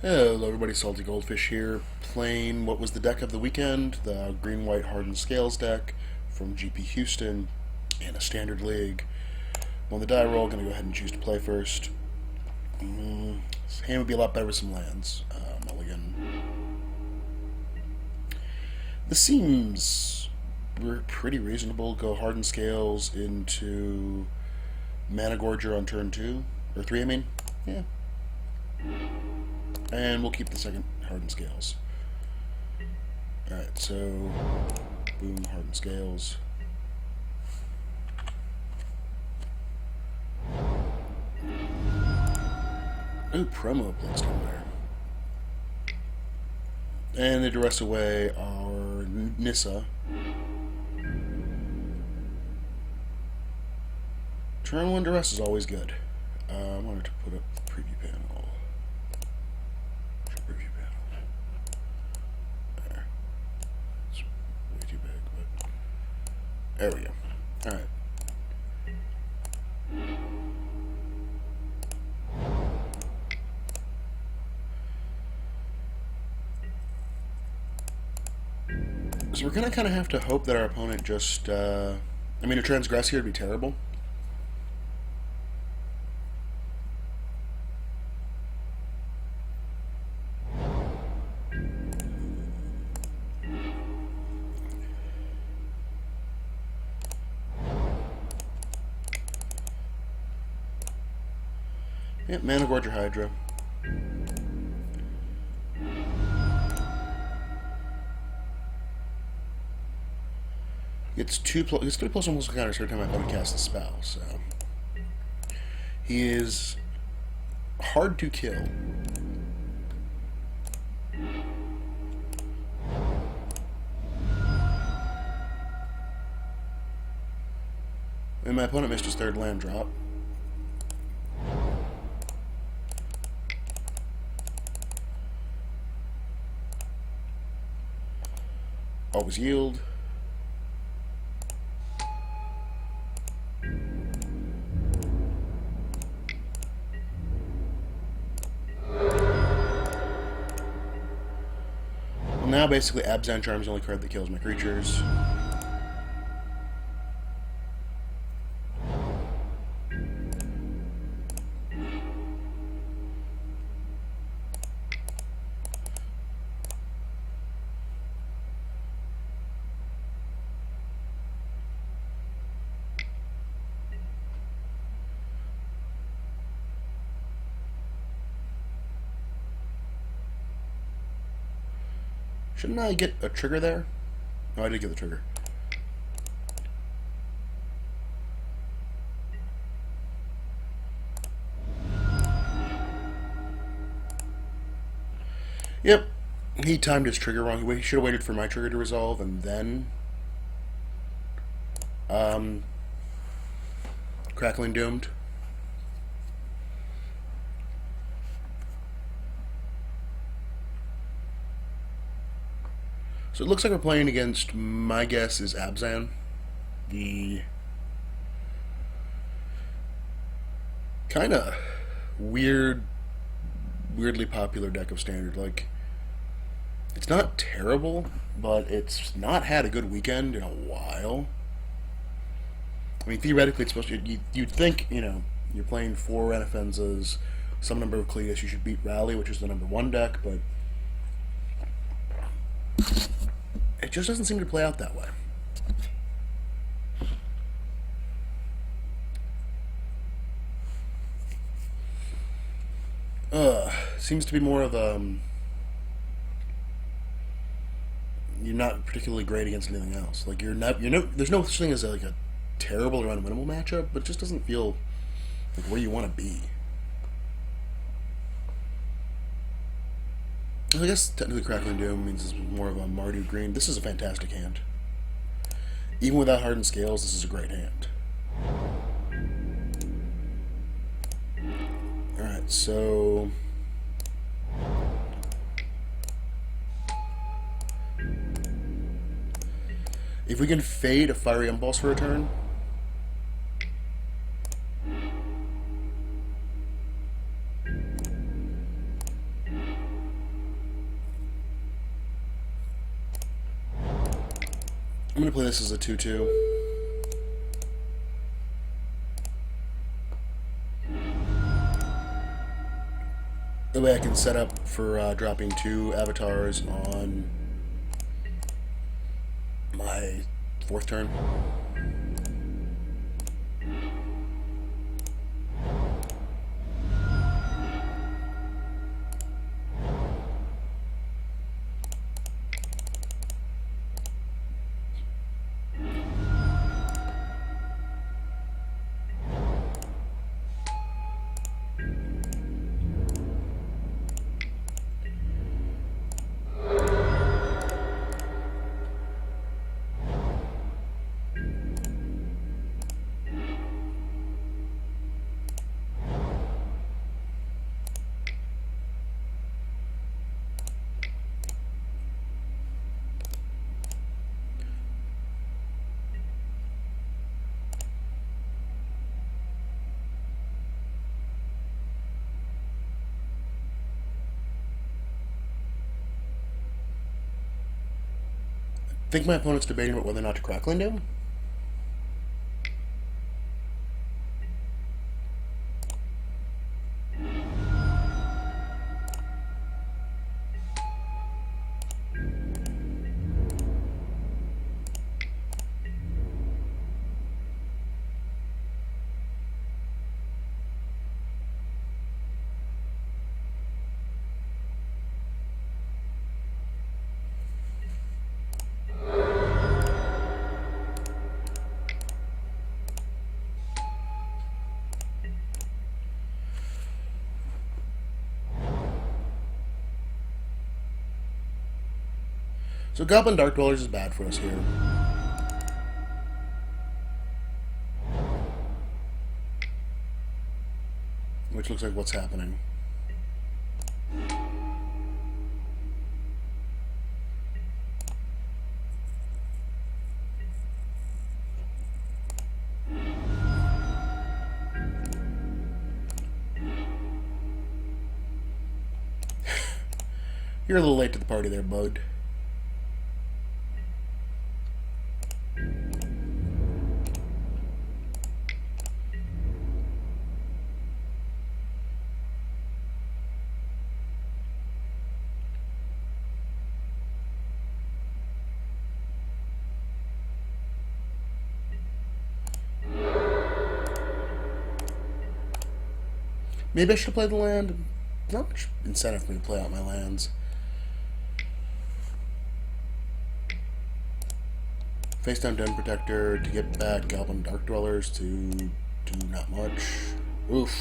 Hello everybody, Salty Goldfish here, playing what was the deck of the weekend, the green-white Hardened Scales deck from GP Houston in a standard league. On the die roll, going to go ahead and choose to play first. This hand would be a lot better with some lands. Mulligan. This seems pretty reasonable. Go Hardened Scales into Managorger on turn 2, or 3 I mean. Yeah. And we'll keep the second Hardened Scales. Alright, so boom, Hardened Scales. Ooh, promo placed over there. And they duress away our Nissa. Turn 1 duress is always good. I wanted to put up the preview panel. Preview panel. There. It's way too big, but there we go. Alright. So we're gonna kind of have to hope that our opponent just, I mean, a transgress here would be terrible. Yep, Managorger Hydra. It's 3 plus almost counters every time my opponent casts a spell, so he is hard to kill. And my opponent missed his 3rd land drop. Always yield. Well, now basically Abzan Charm is the only card that kills my creatures. Shouldn't I get a trigger there? No, I did get the trigger. Yep, he timed his trigger wrong. He should have waited for my trigger to resolve and then Crackling Doomed. So it looks like we're playing against, my guess is Abzan, the kind of weirdly popular deck of Standard. Like, it's not terrible, but it's not had a good weekend in a while. I mean, theoretically, it's supposed to. You'd think, you know, you're playing 4 Renifenzas, some number of Cletus, you should beat Rally, which is the number 1 deck, but it just doesn't seem to play out that way. Seems to be more of you're not particularly great against anything else. Like there's no such thing as like a terrible or unwinnable matchup, but it just doesn't feel like where you want to be. I guess technically Crackling Doom means it's more of a Mardu green. This is a fantastic hand. Even without Hardened Scales, this is a great hand. Alright, so if we can fade a Fiery Impulse for a turn, I'm going to play this as a 2-2. That way I can set up for dropping 2 avatars on my 4th turn. I think my opponent's debating about whether or not to Crackling Doom. So Goblin Dark Dwellers is bad for us here. Which looks like what's happening. You're a little late to the party there, bud. Maybe I should play the land. Not much incentive for me to play out my lands. Face down Den Protector to get back Goblin Dark Dwellers to do not much. Oof.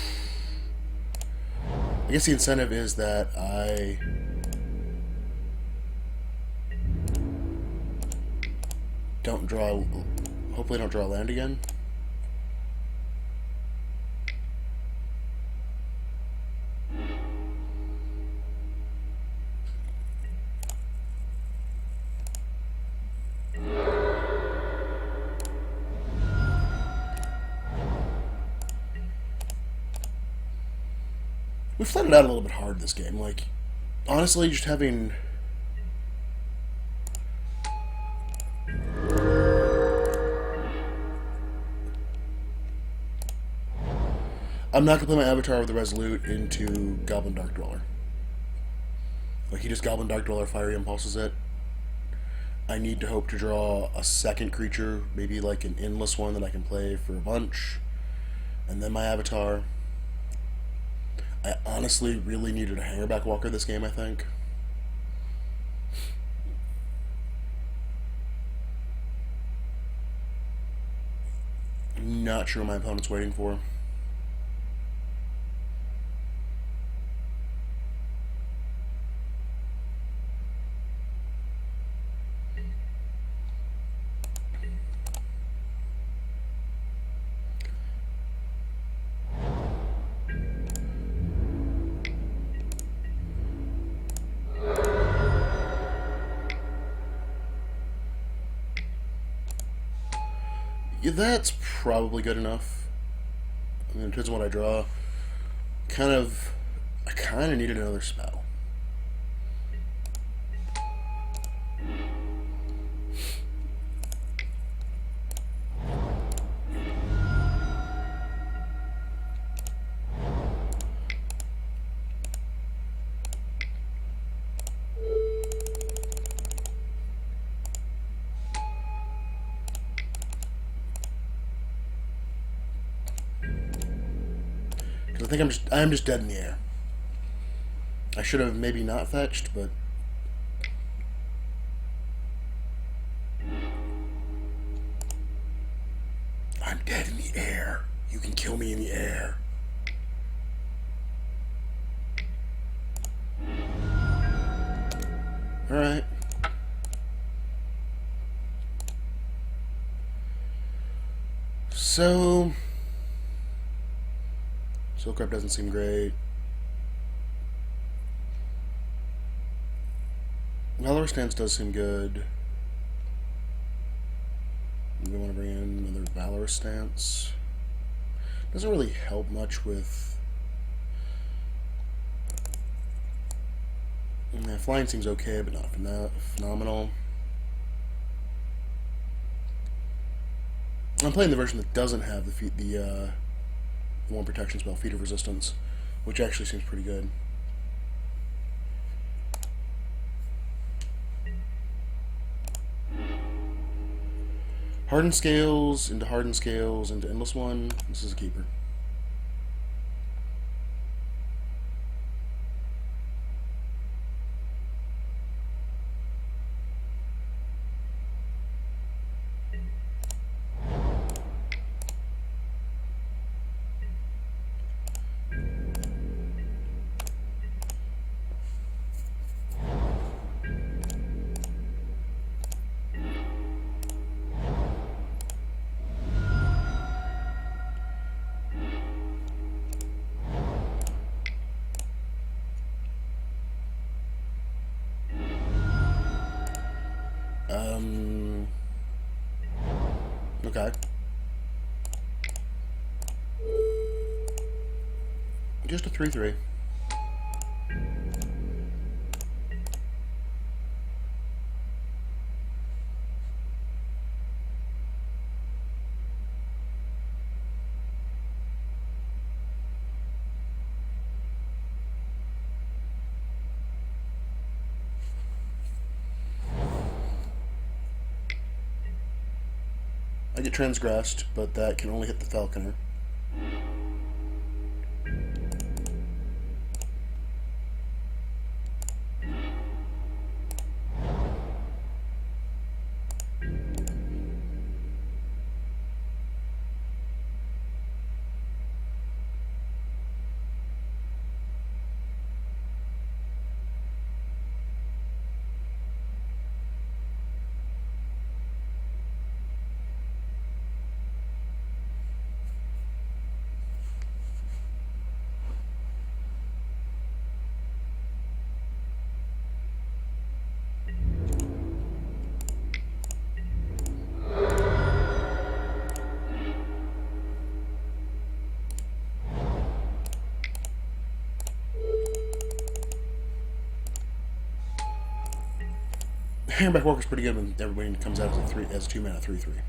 I guess the incentive is that I don't draw. Hopefully, I don't draw land again. We flooded out a little bit hard this game. Like, honestly, just having... I'm not going to play my Avatar of the Resolute into Goblin Dark Dweller. Like, he just Goblin Dark Dweller Fiery Impulses it. I need to hope to draw a second creature, maybe like an endless one that I can play for a bunch. And then my Avatar. I honestly really needed a Hangarback Walker this game, I think. Not sure what my opponent's waiting for. Yeah, that's probably good enough. I mean, in terms of what I draw, I kind of needed another spell. I think I'm just dead in the air. I should have maybe not fetched, but I'm dead in the air. You can kill me in the air. Alright. So Silkwrap doesn't seem great. Valorous Stance does seem good. We want to bring in another Valorous Stance. Doesn't really help much with... Yeah, flying seems okay, but not phenomenal. I'm playing the version that doesn't have the one protection spell, Feat of Resistance, which actually seems pretty good. Hardened Scales into Hardened Scales into Endless One. This is a keeper. Okay. Just a 3/3. I get transgressed, but that can only hit the Falconer. Hangarback Walker's pretty good when everybody comes out as a 2-mana 3/3.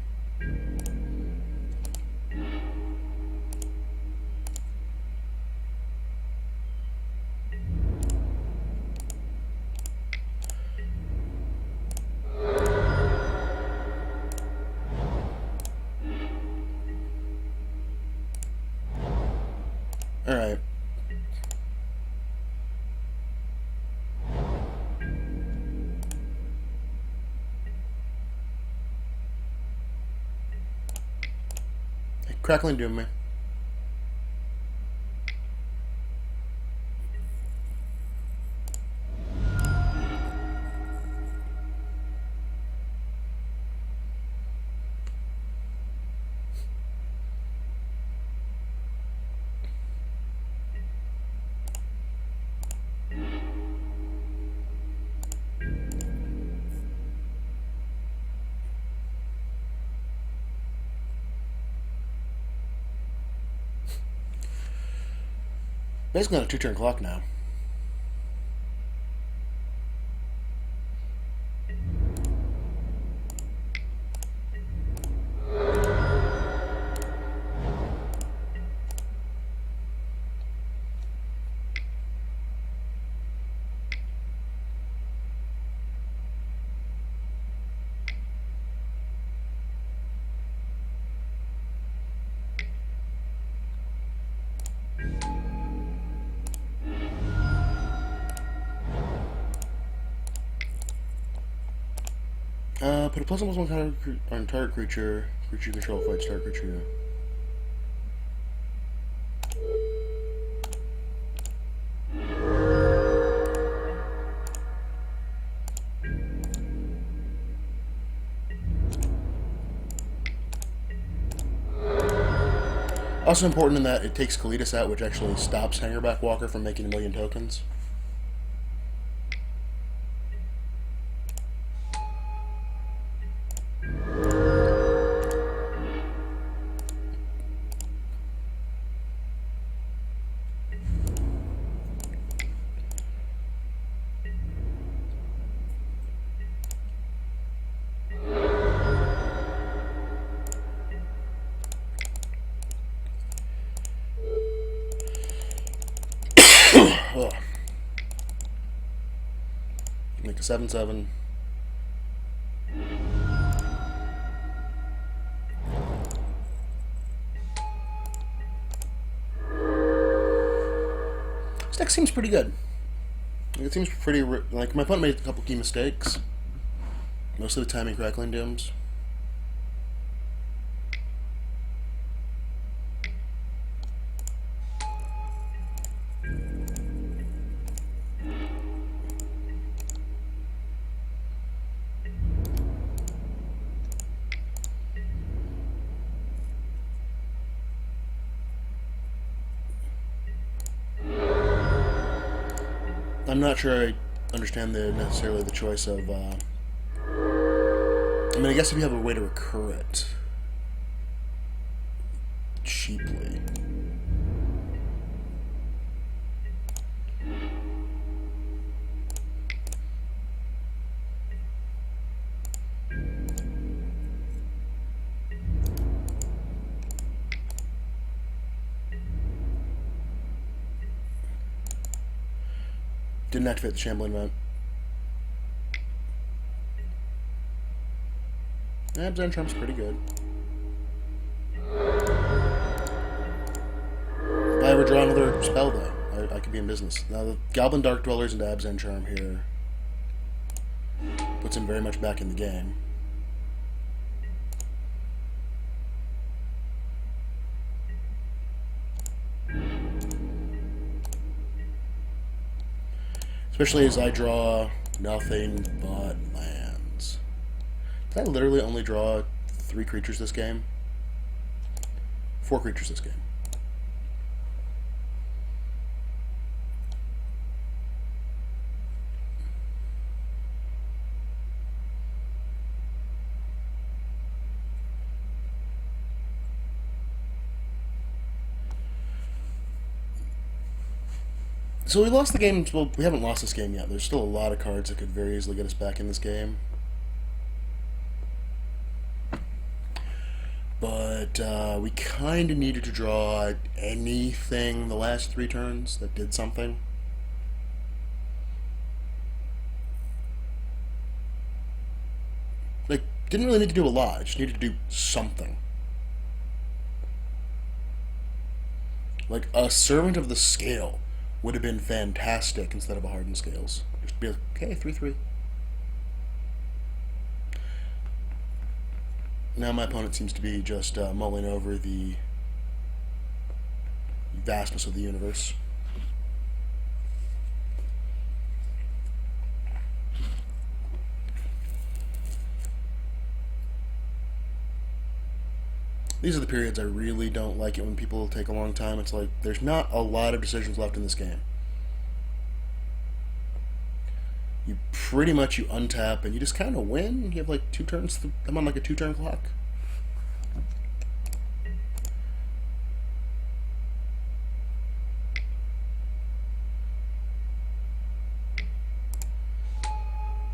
Alright. Crackling Doom me. Basically on a 2-turn clock now. Put a +1/+1 on target creature. Creature you control fights target creature. Also important in that it takes Kalitas out, which actually stops Hangarback Walker from making 1,000,000 tokens. Ugh. Make a 7/7. This deck seems pretty good. It seems pretty... Like, my opponent made a couple key mistakes. Mostly the timing crackling dooms. I'm not sure I understand necessarily the choice of... I mean, I guess if you have a way to recur it cheaply. Didn't activate the Shambling event. Abzan Trump's pretty good. If I ever draw another spell, though, I could be in business. Now, the Goblin Dark Dwellers into Abzan Charm here puts him very much back in the game. Especially as I draw nothing but lands. Did I literally only draw 3 creatures this game? 4 creatures this game. So we lost the game. Well, we haven't lost this game yet. There's still a lot of cards that could very easily get us back in this game. But we kind of needed to draw anything the last 3 turns that did something. Like, didn't really need to do a lot. I just needed to do something. Like, a Servant of the Scale would have been fantastic instead of a Hardened Scales. Just be like, okay, 3/3. Now my opponent seems to be just mulling over the vastness of the universe. These are the periods I really don't like it when people take a long time. It's like, there's not a lot of decisions left in this game. You pretty much, you untap and you just kind of win. You have like 2 turns. I'm on like a 2-turn clock.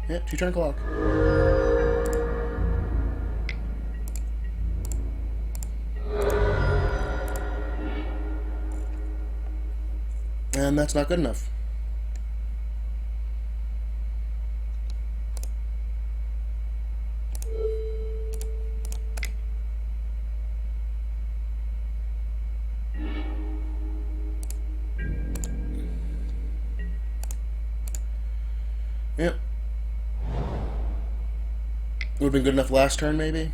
Yeah, 2-turn clock. And that's not good enough. Yep. Would have been good enough last turn, maybe?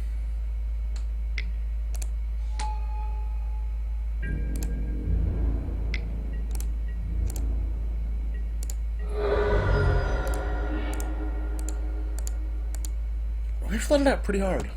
We flooded out pretty hard.